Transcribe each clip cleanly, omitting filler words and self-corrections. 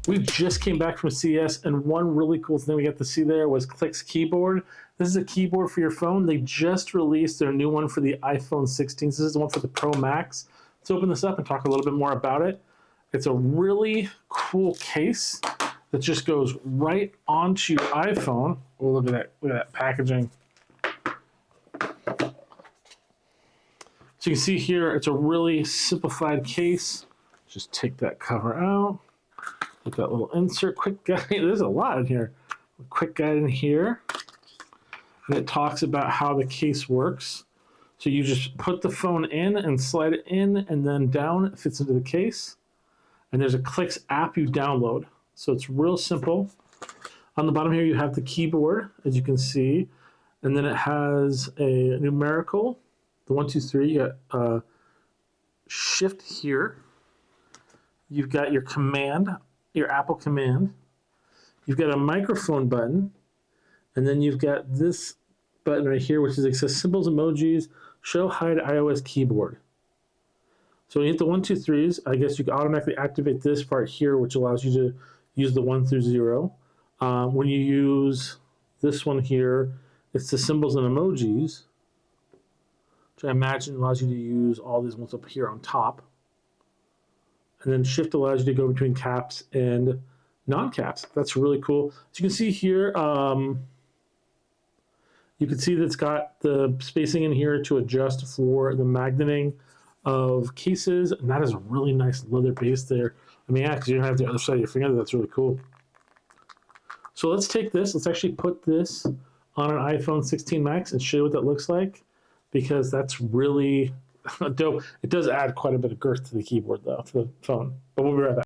We just came back from CES, and one really cool thing we got to see there was Click's keyboard. This is a keyboard for your phone. They just released their new one for the iPhone 16. This is the one for the Pro Max. Let's open this up and talk a little bit more about it. It's a really cool case that just goes right onto your iPhone. Oh, look at that! Look at that packaging. So you can see here, it's a really simplified case. Just take that cover out. Look at that little insert, quick guide. There's a lot in here. A quick guide in here. And it talks about how the case works. So you just put the phone in and slide it in and then down. It fits into the case. And there's a Clicks app you download. So it's real simple. On the bottom here, you have the keyboard, as you can see. And then it has a numerical. The 1, 2, 3, you got shift here. You've got your command, your Apple command. You've got a microphone button. And then you've got this button right here, which is it says symbols, emojis, show, hide, iOS keyboard. So when you hit the 1, 2, 3s, I guess you can automatically activate this part here, which allows you to use the 1 through 0. When you use this one here, it's the symbols and emojis, which I imagine allows you to use all these ones up here on top. And then shift allows you to go between caps and non-caps. That's really cool. As you can see here, you can see that it's got the spacing in here to adjust for the magneting of cases, and that is a really nice leather base there. I mean, yeah, because you don't have the other side of your finger. That's really cool. So let's take this. Let's actually put this on an iPhone 16 Max and show you what that looks like, because that's really dope. It does add quite a bit of girth to the keyboard, though, to the phone. But we'll be right back.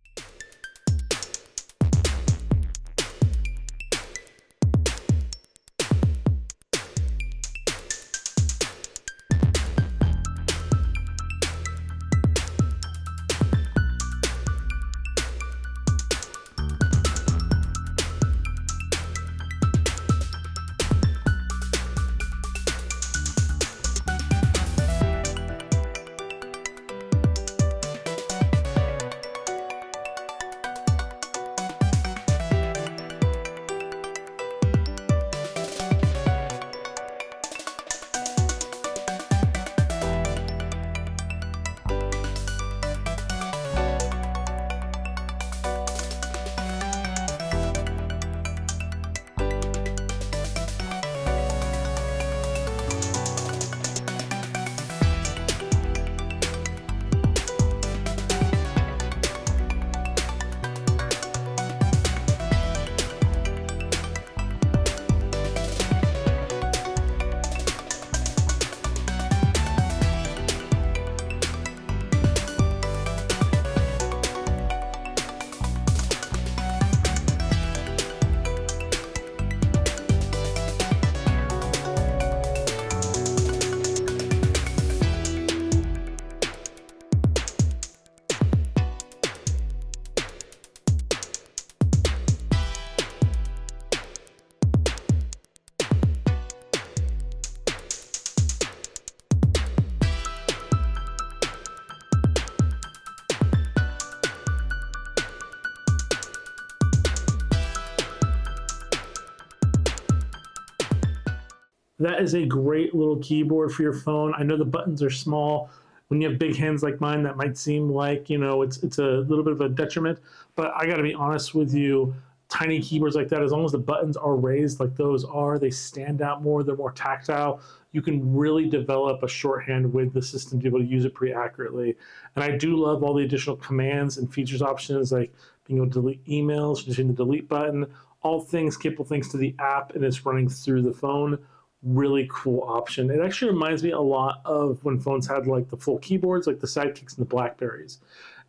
That is a great little keyboard for your phone. I know the buttons are small. When you have big hands like mine, that might seem like, you know, it's a little bit of a detriment. But I got to be honest with you, tiny keyboards like that, as long as the buttons are raised like those are, they stand out more, they're more tactile. You can really develop a shorthand with the system to be able to use it pretty accurately. And I do love all the additional commands and features options, like being able to delete emails, using the delete button, all things capable thanks to the app, and it's running through the phone. Really cool option. It actually reminds me a lot of when phones had like the full keyboards, like the Sidekicks and the Blackberries.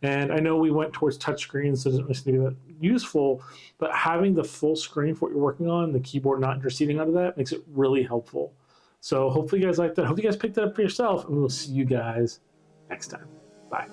And I know we went towards touchscreens, so it doesn't really seem that useful, but having the full screen for what you're working on, the keyboard not interceding out of that, makes it really helpful. So hopefully you guys like that. Hope you guys picked that up for yourself, and we'll see you guys next time. Bye.